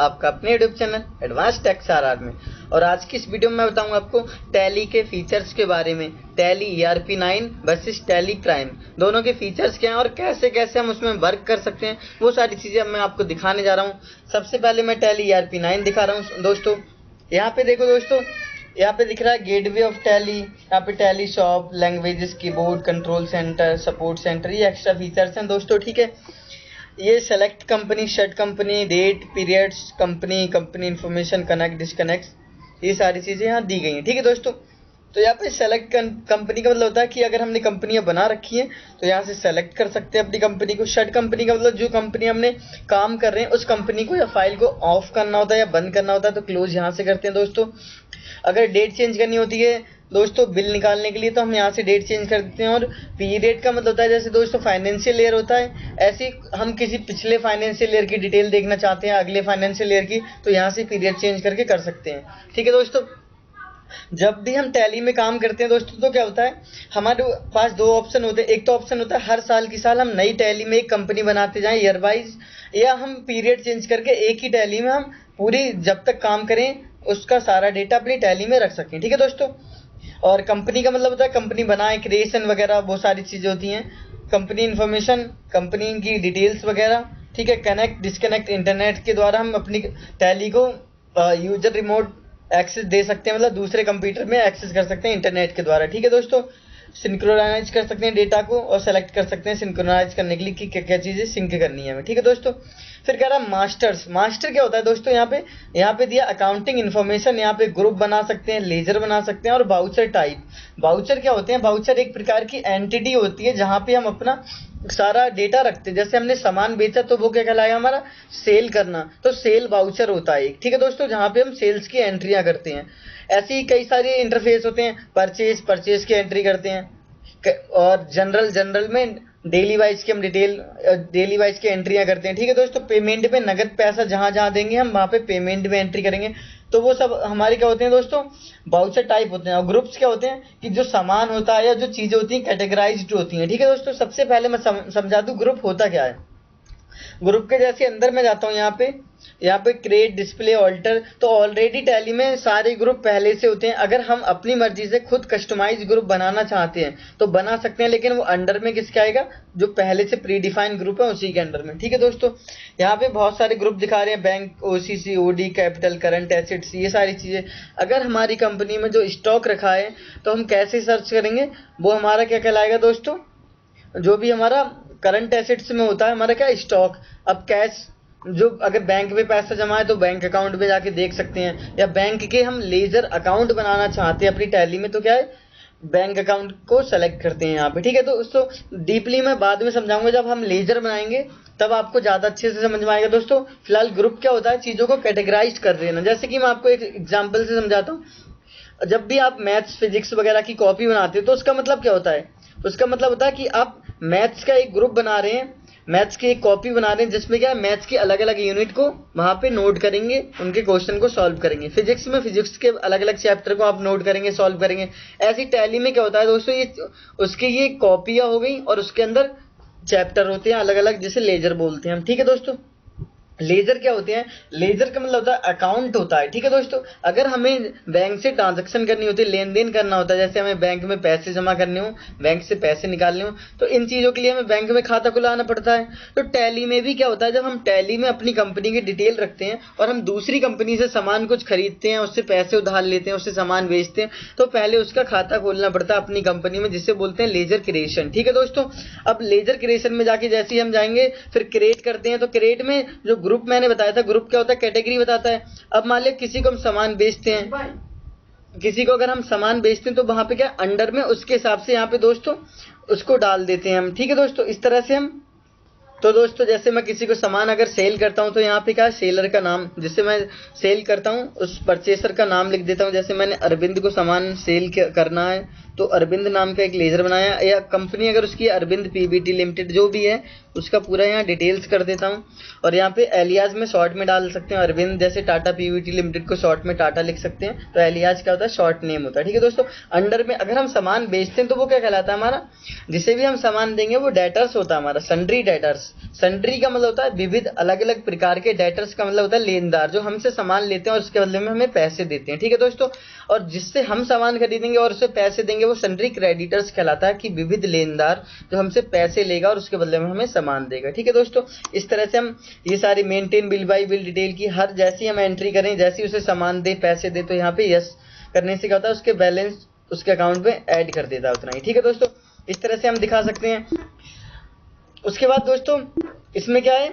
आपका अपने YouTube channel advance tax RR में। और आज की इस वीडियो में मैं बताऊंगा आपको टैली के फीचर्स के बारे में। Tally ERP9 versus tally prime, दोनों के फीचर्स क्या हैं और कैसे कैसे हम उसमें वर्क कर सकते हैं, वो सारी चीज़ें अब मैं आपको दिखाने जा रहा हूँ। सबसे पहले मैं टैली ERP9 दिखा रहा हूँ दोस्तों। यहाँ पे देखो दोस्तों, यहाँ पे दिख रहा है गेटवे ऑफ टैली, यहाँ पे Tally shop, languages, keyboard, control centre, support centre, ये एक्स्ट्रा फीचर्स हैं दोस्तों। ठीक है, ये select company, shut company, date, periods, company information, connect, disconnect, ये सारी चीज़ें यहाँ दी गई हैं। ठीक है दोस्तों, तो यहाँ पे सेलेक्ट कंपनी का मतलब होता है कि अगर हमने कंपनियां बना रखी हैं तो यहाँ से सेलेक्ट कर सकते हैं अपनी कंपनी को। शट कंपनी का मतलब जो कंपनी हमने काम कर रहे हैं उस कंपनी को या फाइल को ऑफ करना होता है या बंद करना होता है तो क्लोज यहाँ से करते हैं दोस्तों। अगर डेट चेंज करनी होती है दोस्तों बिल निकालने के लिए तो हम यहाँ से डेट चेंज कर देते हैं। और पीरियड का मतलब होता है जैसे दोस्तों फाइनेंशियल ईयर होता है, ऐसे हम किसी पिछले फाइनेंशियल ईयर की डिटेल देखना चाहते हैं अगले फाइनेंशियल ईयर की, तो यहाँ से पीरियड चेंज करके कर सकते हैं। ठीक है दोस्तों, जब भी हम टैली में काम करते हैं दोस्तों तो क्या होता है, हमारे पास दो ऑप्शन होते हैं। एक तो ऑप्शन होता है हर साल की साल हम नई टैली में एक कंपनी बनाते जाएं ईयर वाइज, या हम पीरियड चेंज करके एक ही टैली में हम पूरी जब तक काम करें उसका सारा डेटा अपनी टैली में रख सकें। ठीक है दोस्तों, और कंपनी का मतलब होता है कंपनी बनाए, क्रिएशन वगैरह बहुत सारी चीज़ें होती हैं। कंपनी इन्फॉर्मेशन, कंपनी की डिटेल्स वगैरह। ठीक है, कनेक्ट, डिस्कनेक्ट, इंटरनेट के द्वारा हम अपनी टैली को यूजर रिमोट एक्सेस दे सकते हैं, मतलब दूसरे कंप्यूटर में एक्सेस कर सकते हैं इंटरनेट के द्वारा। ठीक है दोस्तों, सिंक्रोनाइज कर सकते हैं डेटा को और सेलेक्ट कर सकते हैं सिंक्रोनाइज करने के लिए कि क्या क्या चीज़ें सिंक करनी है हमें। ठीक है दोस्तों, फिर कह रहा है मास्टर्स। मास्टर क्या होता है दोस्तों, यहाँ पे दिया अकाउंटिंग इन्फॉर्मेशन, यहाँ पे ग्रुप बना सकते हैं, लेजर बना सकते हैं और बाउचर टाइप। बाउचर क्या होते हैं, बाउचर एक प्रकार की एंटिटी होती है जहाँ पे हम अपना सारा डेटा रखते हैं। जैसे हमने सामान बेचा तो वो क्या कहलाएगा हमारा, सेल करना, तो सेल बाउचर होता है एक। ठीक है दोस्तों, जहाँ पे हम सेल्स की एंट्रियां करते हैं। ऐसे ही कई सारे इंटरफेस होते हैं, परचेज की एंट्री करते हैं, और जनरल में डेली वाइज की हम डेली वाइज की एंट्रियां करते हैं। ठीक है दोस्तों, पेमेंट में नगद पैसा जहां जहां देंगे हम वहां पे पेमेंट में एंट्री करेंगे, तो वो सब हमारे क्या होते हैं दोस्तों, बाउचर टाइप होते हैं। और ग्रुप्स क्या होते हैं कि जो सामान होता है या जो चीजें होती हैं कैटेगराइज्ड होती हैं। ठीक है दोस्तों, सबसे पहले मैं समझा दूं ग्रुप होता क्या है। ग्रुप के जैसे अंदर मैं जाता हूँ, यहाँ पे क्रिएट, डिस्प्ले, ऑल्टर, तो ऑलरेडी टैली में सारे ग्रुप पहले से होते हैं। अगर हम अपनी मर्जी से खुद कस्टमाइज ग्रुप बनाना चाहते हैं तो बना सकते हैं, लेकिन वो अंडर में किसके आएगा, जो पहले से प्री डिफाइंड ग्रुप है उसी के अंडर में। ठीक है दोस्तों, यहाँ पे बहुत सारे ग्रुप दिखा रहे हैं, bank, OCC, OD, capital, current assets, ये सारी चीजें। अगर हमारी कंपनी में जो स्टॉक रखा है तो हम कैसे सर्च करेंगे, वो हमारा क्या कहलाएगा दोस्तों, जो भी हमारा करंट एसेट्स में होता है हमारा क्या, स्टॉक। अब कैश, जो अगर बैंक में पैसा जमा है तो बैंक अकाउंट में जाके देख सकते हैं, या बैंक के हम लेजर अकाउंट बनाना चाहते हैं अपनी टैली में तो क्या है, बैंक अकाउंट को सेलेक्ट करते हैं यहाँ पे। ठीक है, तो उसको डीपली मैं बाद में समझाऊंगा, जब हम लेजर बनाएंगे तब आपको ज्यादा अच्छे से समझ में आएगा दोस्तों। फिलहाल ग्रुप क्या होता है, चीजों को कैटेगराइज कर देना। जैसे कि मैं आपको एक एग्जाम्पल से समझाता हूँ। जब भी आप मैथ्स, फिजिक्स वगैरह की कॉपी बनाते हो तो उसका मतलब क्या होता है, उसका मतलब होता है कि आप मैथ्स का एक ग्रुप बना रहे हैं, मैथ्स की एक कॉपी बना रहे हैं जिसमें क्या है, मैथ्स की अलग अलग यूनिट को वहां पे नोट करेंगे, उनके क्वेश्चन को सॉल्व करेंगे। फिजिक्स में फिजिक्स के अलग अलग चैप्टर को आप नोट करेंगे, सॉल्व करेंगे। ऐसी टैली में क्या होता है दोस्तों, ये उसकी ये कॉपियां हो गई और उसके अंदर चैप्टर होते हैं अलग अलग, जिसे लेजर बोलते हैं हम। ठीक है दोस्तों, लेजर क्या होते हैं, लेजर का मतलब होता है अकाउंट होता है। ठीक है दोस्तों, अगर हमें बैंक से ट्रांजैक्शन करनी होती है, लेन देन करना होता है, जैसे हमें बैंक में पैसे जमा करने हो, बैंक से पैसे निकालने हो, तो इन चीज़ों के लिए हमें बैंक में खाता खुलाना पड़ता है। तो टैली में भी क्या होता है, जब हम टैली में अपनी कंपनी की डिटेल रखते हैं और हम दूसरी कंपनी से सामान कुछ खरीदते हैं, उससे पैसे उधार लेते हैं, उससे सामान बेचते हैं, तो पहले उसका खाता खोलना पड़ता है अपनी कंपनी में, जिसे बोलते हैं लेजर क्रिएशन। ठीक है दोस्तों, अब लेजर क्रिएशन में जाके जैसे ही हम जाएंगे फिर क्रिएट करते हैं, तो क्रिएट में जो ग्रुप मैंने बताया था, ग्रुप क्या होता है, कैटेगरी बताता है। अब मान लिया किसी को हम सामान बेचते हैं, किसी को अगर हम सामान बेचते हैं तो वहां पे क्या अंडर में उसके हिसाब से यहाँ पे दोस्तों उसको डाल देते हैं हम। ठीक है दोस्तों, इस तरह से हम, तो दोस्तों जैसे मैं किसी को सामान अगर सेल करता हूं तो यहाँ पे क्या है, सेलर का नाम, जिससे मैं सेल करता हूं उस परचेसर का नाम लिख देता हूं। जैसे मैंने अरविंद को सामान सेल करना है तो अरविंद नाम का एक लेजर बनाया, या कंपनी अगर उसकी अरविंद पीवीटी लिमिटेड जो भी है उसका पूरा यहाँ डिटेल्स कर देता हूँ। और यहाँ पे एलियाज में शॉर्ट में डाल सकते हैं अरविंद, जैसे टाटा पीवीटी लिमिटेड को शॉर्ट में टाटा लिख सकते हैं, तो एलियाज क्या होता है, शॉर्ट नेम होता है। ठीक है दोस्तों, अंडर में अगर हम सामान बेचते हैं तो वो क्या कहलाता है, हमारा जिसे भी हम सामान देंगे वो डेटर्स होता है हमारा, सन्ड्री डेटर्स। सन्ड्री का मतलब होता है विविध अलग अलग प्रकार के, डेटर्स का मतलब होता है लेनदार, जो हमसे सामान लेते हैं और उसके बदले में हमें पैसे देते हैं। ठीक है दोस्तों, और जिससे हम सामान खरीदेंगे और उसे पैसे देंगे वो सन्ड्री क्रेडिटर्स कहलाता है, कि विविध लेनदार जो हमसे पैसे लेगा और उसके बदले में हमें सामान देगा। ठीक है दोस्तों, इस तरह से हम ये सारी maintain bill by bill detail की हर जैसी हम एंट्री करें, जैसी उसे सामान दे पैसे दे, तो यहाँ पे यस करने से क्या होता है, उसके बैलेंस उसके अकाउंट में ऐड कर देता है उतना ही। ठीक है दोस्तों, इस तरह से हम दिखा सकते हैं। उसके बाद दोस्तों इसमें क्या है,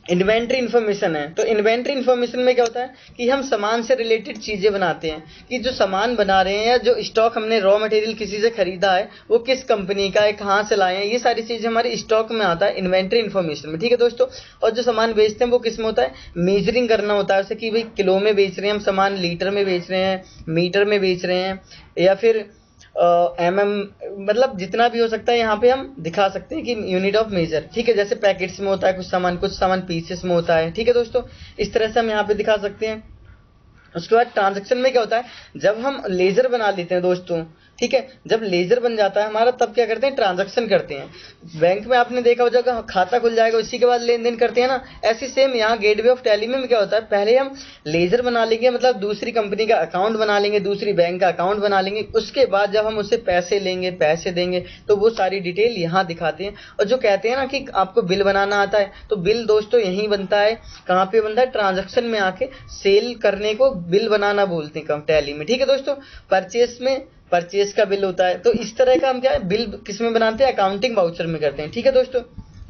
इन्वेंट्री इन्फॉर्मेशन है। तो इन्वेंट्री इन्फॉर्मेशन में क्या होता है कि हम सामान से रिलेटेड चीजें बनाते हैं, कि जो सामान बना रहे हैं या जो स्टॉक हमने रॉ मटेरियल किसी से खरीदा है वो किस कंपनी का है, कहाँ से लाए हैं, ये सारी चीजें हमारी स्टॉक में आता है इन्वेंट्री इन्फॉर्मेशन में। ठीक है दोस्तों, और जो सामान बेचते हैं वो किस में होता है, मेजरिंग करना होता है, जैसे कि भाई किलो में बेच रहे हैं हम सामान, लीटर में बेच रहे हैं, मीटर में बेच रहे हैं, या फिर मतलब जितना भी हो सकता है यहाँ पे हम दिखा सकते हैं कि यूनिट ऑफ मेजर। ठीक है, जैसे पैकेट्स में होता है कुछ सामान पीसेस में होता है। ठीक है दोस्तों, इस तरह से हम यहाँ पे दिखा सकते हैं। उसके बाद ट्रांजैक्शन में क्या होता है, जब हम लेजर बना लेते हैं दोस्तों, ठीक है, जब लेजर बन जाता है हमारा तब क्या करते हैं, ट्रांजैक्शन करते हैं। बैंक में आपने देखा हो जगह खाता खुल जाएगा उसी के बाद लेन देन करते हैं ना, ऐसी सेम यहाँ गेटवे ऑफ टैली में क्या होता है, पहले हम लेजर बना लेंगे, मतलब दूसरी कंपनी का अकाउंट बना लेंगे, दूसरी बैंक का अकाउंट बना लेंगे, उसके बाद जब हम उससे पैसे लेंगे पैसे देंगे तो वो सारी डिटेल यहाँ दिखाते हैं। और जो कहते हैं ना कि आपको बिल बनाना आता है, तो बिल दोस्तों यहीं बनता है, कहाँ पे बनता है, ट्रांजैक्शन में आके सेल करने को बिल बनाना बोलते हैं टैली में। ठीक है दोस्तों, परचेस में परचेस का बिल होता है। तो इस तरह का हम क्या है, बिल किस में बनाते हैं, अकाउंटिंग वाउचर में करते हैं। ठीक है दोस्तों,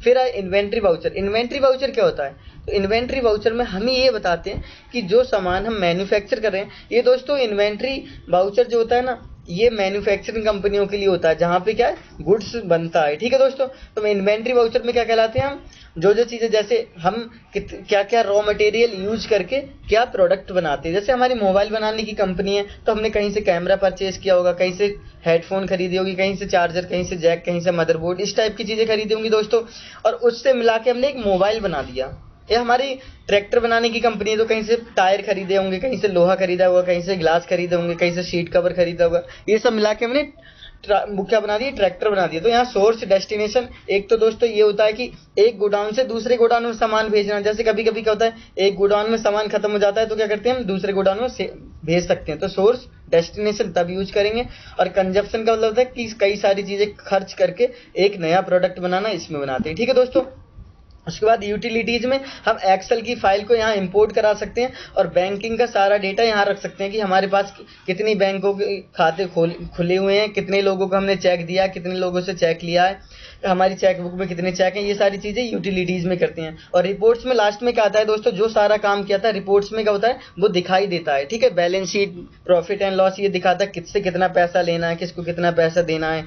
फिर आए इन्वेंट्री वाउचर। इन्वेंट्री वाउचर क्या होता है, तो इन्वेंट्री वाउचर में हम ये बताते हैं कि जो सामान हम मैन्युफैक्चर कर रहे हैं, ये दोस्तों इन्वेंट्री वाउचर जो होता है ना, ये मैन्युफैक्चरिंग कंपनियों के लिए होता है जहाँ पे क्या है, गुड्स बनता है। ठीक है दोस्तों, तो इन्वेंट्री वाउचर में क्या कहलाते हैं, हम जो चीजें, जैसे हम क्या क्या रॉ मटेरियल यूज करके क्या प्रोडक्ट बनाते हैं। जैसे हमारी मोबाइल बनाने की कंपनी है तो हमने कहीं से कैमरा परचेज किया होगा, कहीं से हेडफोन खरीदी होगी, कहीं से चार्जर, कहीं से जैक, कहीं से मदरबोर्ड, इस टाइप की चीजें खरीदी होंगी दोस्तों, और उससे मिला के हमने एक मोबाइल बना दिया। या हमारी ट्रैक्टर बनाने की कंपनी है तो कहीं से टायर खरीदे होंगे, कहीं से लोहा खरीदा होगा, कहीं से ग्लास खरीदे होंगे, कहीं से शीट कवर खरीदा होगा, ये सब मिला के हमने क्या बना दिया, ट्रैक्टर बना दिया। तो यहाँ सोर्स डेस्टिनेशन एक तो दोस्तों ये होता है कि एक गोडाउन से दूसरे गोडाउन में सामान भेजना। जैसे कभी कभी क्या होता है, एक गोडाउन में सामान खत्म हो जाता है तो क्या करते हैं, हम दूसरे गोडाउन में भेज सकते हैं। तो सोर्स डेस्टिनेशन तब यूज करेंगे। और कंजप्शन का मतलब होता है कि कई सारी चीजें खर्च करके एक नया प्रोडक्ट बनाना, इसमें बनाते हैं। ठीक है दोस्तों, उसके बाद यूटिलिटीज में हम एक्सेल की फाइल को यहाँ इंपोर्ट करा सकते हैं और बैंकिंग का सारा डेटा यहाँ रख सकते हैं कि हमारे पास कितनी बैंकों के खाते खुले हुए हैं, कितने लोगों को हमने चेक दिया, कितने लोगों से चेक लिया है, हमारी चेकबुक में कितने चेक हैं, ये सारी चीजें यूटिलिटीज में करते हैं। और रिपोर्ट्स में लास्ट में क्या आता है दोस्तों, जो सारा काम किया था रिपोर्ट्स में क्या होता है वो दिखाई देता है। ठीक है, balance sheet, profit and loss, ये दिखाता है किससे कितना पैसा लेना है, किसको कितना पैसा देना है,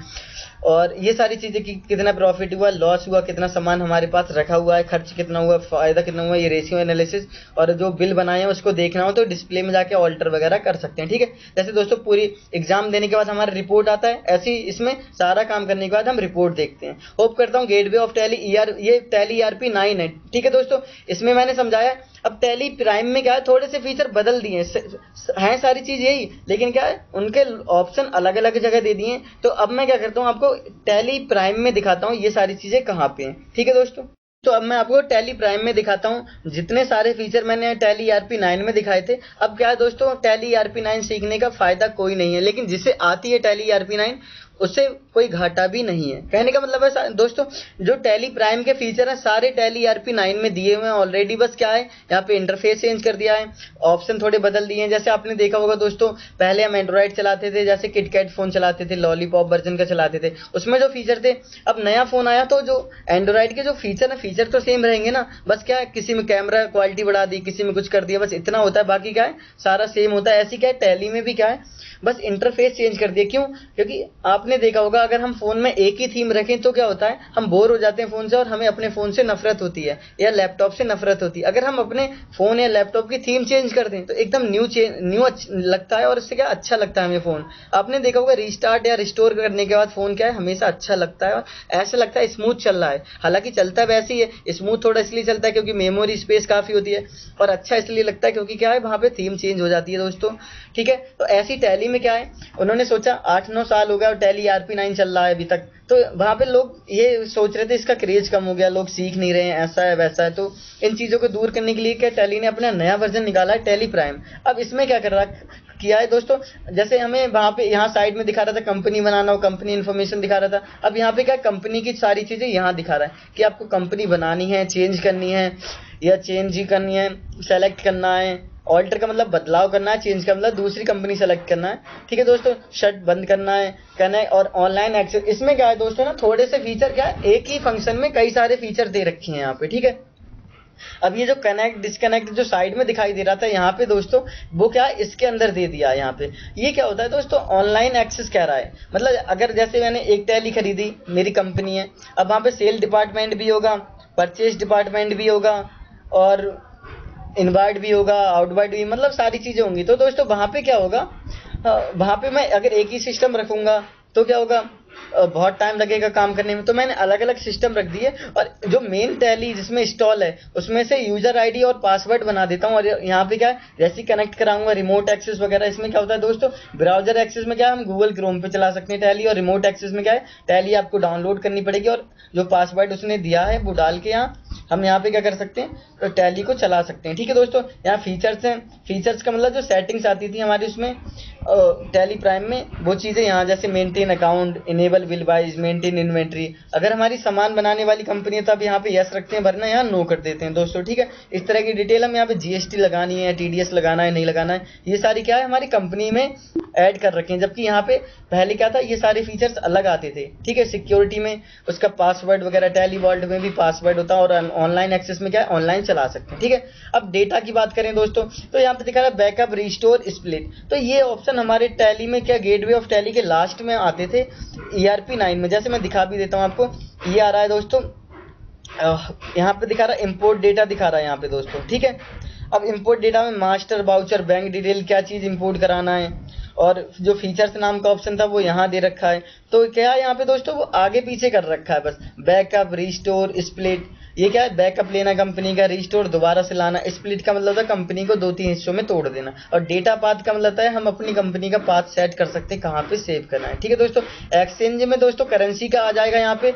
और ये सारी चीजें कि कितना प्रॉफिट हुआ, लॉस हुआ, कितना सामान हमारे पास रखा हुआ है, खर्च कितना हुआ, फायदा कितना हुआ, ये रेशियो एनालिसिस। और जो बिल बनाए हैं उसको देखना हो तो डिस्प्ले में जाके ऑल्टर वगैरह कर सकते हैं। ठीक है, जैसे दोस्तों पूरी एग्जाम देने के बाद हमारा रिपोर्ट आता है, ऐसे ही इसमें सारा काम करने के बाद हम रिपोर्ट देखते हैं। होप करता हूँ गेटवे ऑफ टैली ये टैली ERP 9 है। ठीक है दोस्तों, इसमें मैंने समझाया। अब टैली प्राइम में क्या है, थोड़े से फीचर बदल दिए हैं, सारी चीज यही, लेकिन क्या है उनके ऑप्शन अलग अलग जगह दे दिए। तो अब मैं क्या करता हूँ, आपको टैली प्राइम में दिखाता हूँ ये सारी चीजें कहाँ पे हैं। ठीक है दोस्तों, तो अब मैं आपको टैली प्राइम में दिखाता हूँ जितने सारे फीचर मैंने टैली ERP 9 में दिखाए थे। अब क्या है दोस्तों, टैली ERP 9 सीखने का फायदा कोई नहीं है, लेकिन जिसे आती है टैली ERP 9 उससे कोई घाटा भी नहीं है। कहने का मतलब है दोस्तों, जो टैली प्राइम के फीचर हैं सारे टैली ERP 9 में दिए हुए हैं ऑलरेडी। बस क्या है, यहाँ पे इंटरफेस चेंज कर दिया है, ऑप्शन थोड़े बदल दिए हैं। जैसे आपने देखा होगा दोस्तों, पहले हम एंड्रॉइड चलाते थे, जैसे किटकैट फोन चलाते थे, लॉलीपॉप वर्जन का चलाते थे, उसमें जो फीचर थे। अब नया फोन आया तो जो एंड्रॉइड के जो फीचर है, फीचर तो सेम रहेंगे ना, बस क्या है किसी में कैमरा क्वालिटी बढ़ा दी, किसी में कुछ कर दिया, बस इतना होता है, बाकी क्या है सारा सेम होता है। ऐसी क्या है टैली में भी क्या है, बस इंटरफेस चेंज कर दिया। क्यों, क्योंकि आपने आपने देखा होगा अगर हम फोन में एक ही थीम रखें तो क्या होता है, हम बोर हो जाते हैं फोन से और हमें अपने फोन से नफरत होती है या लैपटॉप से नफरत होती है। अगर हम अपने फोन या लैपटॉप की थीम चेंज कर दें तो एकदम न्यू लगता है और इससे क्या अच्छा लगता है हमें फोन। आपने देखा होगा रीस्टार्ट या रिस्टोर करने के बाद फोन क्या है, हमेशा अच्छा लगता है और ऐसा लगता है स्मूथ चल रहा है। हालांकि चलता वैसे ही है, स्मूथ थोड़ा इसलिए चलता है क्योंकि मेमोरी स्पेस काफी होती है, और अच्छा इसलिए लगता है क्योंकि क्या है वहां पे थीम चेंज हो जाती है दोस्तों। ठीक है, तो ऐसी टैली में क्या है, उन्होंने सोचा 8-9 साल हो गया और टैली ERP9 चल रहा है अभी तक, तो वहां पे लोग ये सोच रहे थे इसका क्रेज कम हो गया, लोग सीख नहीं रहे हैं, ऐसा है वैसा है। तो इन चीजों को दूर करने के लिए क्या टैली ने अपना नया वर्जन निकाला है, टैली प्राइम। अब इसमें क्या कर रहा किया है दोस्तों, जैसे हमें वहां पे यहाँ साइड में दिखा रहा था कंपनी बनाना हो, कंपनी इन्फॉर्मेशन दिखा रहा था, अब यहाँ पे क्या कंपनी की सारी चीजें यहाँ दिखा रहा है कि आपको कंपनी बनानी है, चेंज करनी है या चेंज ही करनी है, सेलेक्ट करना है। ऑल्टर का मतलब बदलाव करना है, चेंज का मतलब दूसरी कंपनी सेलेक्ट करना है। ठीक है दोस्तों, शट बंद करना है, कनेक्ट और ऑनलाइन एक्सेस। इसमें क्या है दोस्तों ना, थोड़े से फीचर क्या है, एक ही फंक्शन में कई सारे फीचर दे रखे हैं यहाँ पे। ठीक है, अब ये जो कनेक्ट डिस्कनेक्ट जो साइड में दिखाई दे रहा था यहाँ पे दोस्तों, वो क्या है इसके अंदर दे दिया है यहाँ पे। ये क्या होता है दोस्तों, ऑनलाइन एक्सेस कह रहा है, मतलब अगर जैसे मैंने एक टैली खरीदी, मेरी कंपनी है, अब वहाँ पे सेल डिपार्टमेंट भी होगा, परचेज डिपार्टमेंट भी होगा और इनवाइट भी होगा, आउटवाइट भी, मतलब सारी चीजें होंगी। तो दोस्तों वहां पे क्या होगा, वहां पे मैं अगर एक ही सिस्टम रखूंगा तो क्या होगा, बहुत टाइम लगेगा काम करने में। तो मैंने अलग अलग सिस्टम रख दिए और जो मेन टैली जिसमें इंस्टॉल है उसमें से यूजर आईडी और पासवर्ड बना देता हूँ। और यहाँ पे क्या है, जैसे कनेक्ट कराऊंगा रिमोट एक्सेस वगैरह, इसमें क्या होता है दोस्तों, ब्राउजर एक्सेस में क्या है हम गूगल क्रोम पे चला सकते हैं टैली, और रिमोट एक्सेस में क्या है टैली आपको डाउनलोड करनी पड़ेगी और जो पासवर्ड उसने दिया है वो डाल के यहाँ हम यहाँ पे क्या कर सकते हैं, तो टैली को चला सकते हैं। ठीक है दोस्तों, यहाँ फीचर्स हैं, फीचर्स का मतलब जो सेटिंग्स आती थी हमारी उसमें टैली प्राइम में, वो चीज़ें यहाँ जैसे maintain account, enable bill wise, maintain inventory. अगर हमारी सामान बनाने वाली कंपनी है तो आप यहाँ पे यस रखते हैं, वरना यहाँ नो कर देते हैं दोस्तों। ठीक है, इस तरह की डिटेल हम यहाँ पे GST लगानी है, TDS लगाना है नहीं लगाना है, ये सारी क्या है हमारी कंपनी में ऐड कर रखे हैं। जबकि यहाँ पे पहले क्या था, ये सारे फीचर्स अलग आते थे। ठीक है, सिक्योरिटी में उसका पासवर्ड वगैरह, टैली वॉल्ट में भी पासवर्ड होता है, और ऑनलाइन एक्सेस में क्या है ऑनलाइन चला सकते हैं। ठीक है, अब डेटा की बात करें दोस्तों, तो यहाँ पे दिखा रहा है बैकअप, रिस्टोर, स्प्लिट। तो ये ऑप्शन हमारे टैली में क्या गेटवे ऑफ टैली के लास्ट में आते थे ERP9 में। जैसे मैं दिखा भी देता हूँ आपको, ये आ रहा है दोस्तों, यहाँ पे दिखा रहा है इंपोर्ट डेटा दिखा रहा है यहाँ पे दोस्तों। ठीक है, अब इंपोर्ट डेटा में मास्टर, बाउचर, बैंक डिटेल, क्या चीज़ इंपोर्ट कराना है, और जो फीचर्स नाम का ऑप्शन था वो यहाँ दे रखा है। तो क्या है यहाँ पे दोस्तों, वो आगे पीछे कर रखा है बस, बैकअप, रिस्टोर, स्प्लिट। ये क्या है, बैकअप लेना कंपनी का, रिस्टोर दोबारा से लाना, स्प्लिट का मतलब था कंपनी को 2-3 हिस्सों में तोड़ देना, और डेटा पाथ का मतलब है हम अपनी कंपनी का पाथ सेट कर सकते हैं कहाँ पे सेव करना है। ठीक है दोस्तों, एक्सचेंज में दोस्तों करेंसी का आ जाएगा यहाँ पे,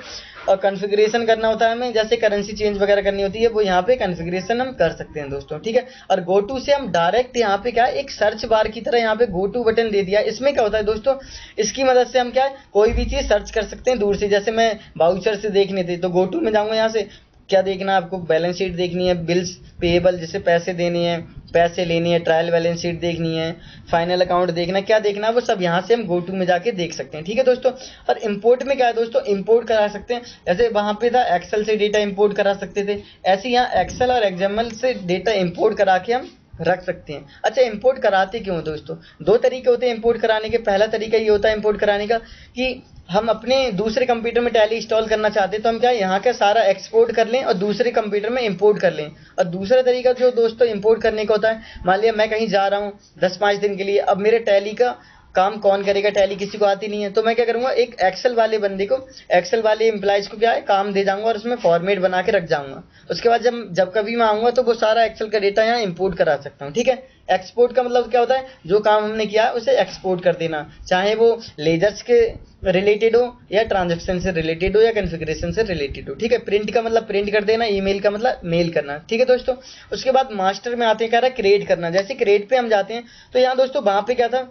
और कॉन्फ़िगरेशन करना होता है हमें, जैसे करेंसी चेंज वगैरह करनी होती है वो यहाँ पे कॉन्फ़िगरेशन हम कर सकते हैं दोस्तों। ठीक है, और गो टू से हम डायरेक्ट यहाँ पे क्या है एक सर्च बार की तरह यहाँ पे गो टू बटन दे दिया है। इसमें क्या होता है दोस्तों, इसकी मदद से हम क्या है कोई भी चीज़ सर्च कर सकते हैं दूर से। जैसे मैं बाउचर से देखने थे तो गो टू में जाऊँगा, यहाँ से क्या देखना है आपको, बैलेंस शीट देखनी है, बिल्स पेएबल जैसे पैसे देने हैं, पैसे लेनी है, ट्रायल बैलेंस शीट देखनी है, फाइनल अकाउंट देखना है, क्या देखना है वो सब यहाँ से हम गो टू में जाके देख सकते हैं। ठीक है दोस्तों, और इंपोर्ट में क्या है दोस्तों, इंपोर्ट करा सकते हैं। जैसे वहाँ पे था एक्सेल से डेटा इंपोर्ट करा सकते थे, ऐसे यहाँ एक्सेल और एक्सएमएल से डेटा इंपोर्ट करा के हम रख सकते हैं। अच्छा, इंपोर्ट कराते क्यों दोस्तों, 2 तरीके होते हैं इंपोर्ट कराने के। पहला तरीका ये होता है इंपोर्ट कराने का कि हम अपने दूसरे कंप्यूटर में टैली इंस्टॉल करना चाहते हैं तो हम क्या यहाँ का सारा एक्सपोर्ट कर लें और दूसरे कंप्यूटर में इंपोर्ट कर लें। और दूसरा तरीका जो दोस्तों इंपोर्ट करने का होता है, मान लिया मैं कहीं जा रहा हूँ 10-5 दिन के लिए, अब मेरे टैली का काम कौन करेगा, टैली किसी को आती नहीं है, तो मैं क्या करूंगा एक एक्सेल वाले बंदे को, एक्सेल वाले एम्प्लॉइज को क्या है काम दे जाऊंगा और उसमें फॉर्मेट बना के रख जाऊंगा। उसके बाद जब कभी मैं आऊंगा तो वो सारा एक्सेल का डेटा यहाँ इंपोर्ट करा सकता हूँ। ठीक है, एक्सपोर्ट का मतलब क्या होता है, जो काम हमने किया है उसे एक्सपोर्ट कर देना, चाहे वो लेजर्स के रिलेटेड हो या ट्रांजेक्शन से रिलेटेड हो या कॉन्फ़िगरेशन से रिलेटेड हो। ठीक है, प्रिंट का मतलब प्रिंट कर देना, ईमेल का मतलब मेल करना। ठीक है दोस्तों, उसके बाद मास्टर में आते हैं, कह रहा है क्रिएट करना। जैसे क्रिएट पे हम जाते हैं तो यहाँ दोस्तों वहाँ पे क्या था,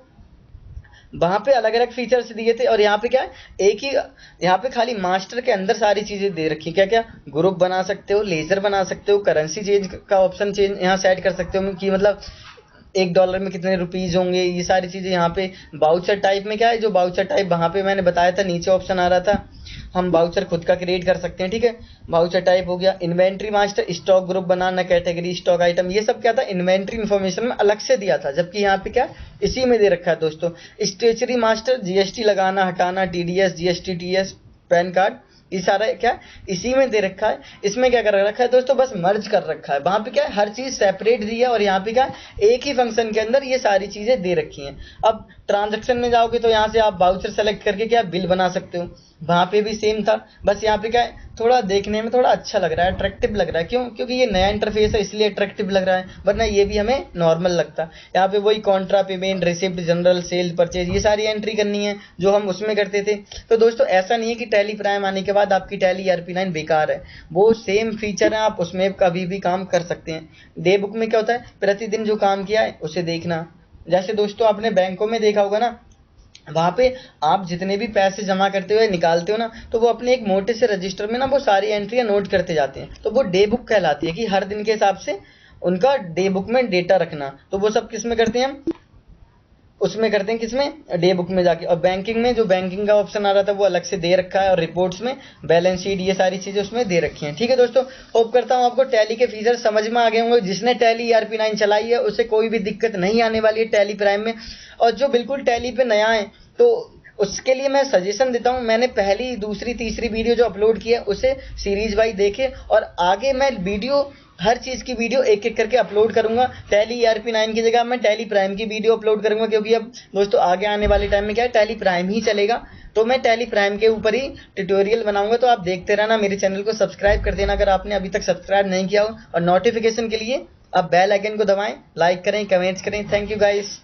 वहाँ पे अलग अलग फीचर्स दिए थे, और यहाँ पे क्या है एक ही, यहाँ पे खाली मास्टर के अंदर सारी चीज़ें दे रखी। क्या क्या, ग्रुप बना सकते हो, लेजर बना सकते हो, करेंसी चेंज का ऑप्शन चेंज यहाँ सेट कर सकते हो कि मतलब $1 में कितने रुपीज़ होंगे, ये सारी चीज़ें यहाँ पे। बाउचर टाइप में क्या है, जो बाउचर टाइप वहाँ पे मैंने बताया था नीचे ऑप्शन आ रहा था, हम वाउचर खुद का क्रिएट कर सकते हैं। ठीक है, वाउचर टाइप हो गया, इन्वेंट्री मास्टर, स्टॉक ग्रुप बनाना, कैटेगरी, स्टॉक आइटम, ये सब क्या था इन्वेंट्री इन्फॉर्मेशन में अलग से दिया था, जबकि यहाँ पे क्या इसी में दे रखा है दोस्तों। स्टेशनरी मास्टर, जीएसटी लगाना हटाना, TDS, GST, TS, PAN card, ये सारा क्या इसी में दे रखा है। इसमें क्या कर रखा है दोस्तों, बस मर्ज कर रखा है। वहां पे क्या है हर चीज सेपरेट दी है और यहाँ पे क्या एक ही फंक्शन के अंदर ये सारी चीजें दे रखी हैं। अब ट्रांजैक्शन में जाओगे तो यहाँ से आप वाउचर सेलेक्ट करके क्या बिल बना सकते हो, वहां पे भी सेम था, बस यहाँ पे क्या है थोड़ा देखने में थोड़ा अच्छा लग रहा है, अट्रैक्टिव लग रहा है। क्यों? क्योंकि ये नया इंटरफेस है इसलिए अट्रैक्टिव लग रहा है, वरना ये भी हमें नॉर्मल लगता। यहाँ पे वही contra, payment, receipt, journal, sale, purchase, ये सारी एंट्री करनी है जो हम उसमें करते थे। तो दोस्तों ऐसा नहीं है कि टैली प्राइम आने के बाद आपकी टैली ERP9 बेकार है, वो सेम फीचर है, आप उसमें कभी भी काम कर सकते हैं। डे बुक में क्या होता है, प्रतिदिन जो काम किया है उसे देखना। जैसे दोस्तों आपने बैंकों में देखा होगा ना, वहां पे आप जितने भी पैसे जमा करते हुए निकालते हो ना, तो वो अपने एक मोटे से रजिस्टर में ना वो सारी एंट्रियां नोट करते जाते हैं, तो वो डे बुक कहलाती है कि हर दिन के हिसाब से उनका डे बुक में डेटा रखना। तो वो सब किस में करते हैं हम, उसमें करते हैं किसमें, डे बुक में जाके। और बैंकिंग में जो बैंकिंग का ऑप्शन आ रहा था वो अलग से दे रखा है, और रिपोर्ट्स में बैलेंस शीट, ये सारी चीजें उसमें दे रखी हैं। ठीक है दोस्तों, होप करता हूं आपको टैली के फीचर समझ में आ गए होंगे। जिसने टैली ERP9 चलाई है उसे कोई भी दिक्कत नहीं आने वाली है टैली प्राइम में, और जो बिल्कुल टैली पे नया है तो उसके लिए मैं सजेशन देता हूं, मैंने पहली, दूसरी, तीसरी वीडियो जो अपलोड की है उसे सीरीज वाइज देखे, और आगे मैं वीडियो हर चीज की वीडियो एक एक करके अपलोड करूंगा। टैली ERP9 की जगह मैं टैली प्राइम की वीडियो अपलोड करूंगा, क्योंकि अब दोस्तों आगे आने वाले टाइम में क्या है टैली प्राइम ही चलेगा, तो मैं टैली प्राइम के ऊपर ही ट्यूटोरियल बनाऊंगा। तो आप देखते रहना, मेरे चैनल को सब्सक्राइब कर देना अगर आपने अभी तक सब्सक्राइब नहीं किया हो, और नोटिफिकेशन के लिए आप बेल आइकन को दबाएं, लाइक करें, कमेंट्स करें। Thank you guys.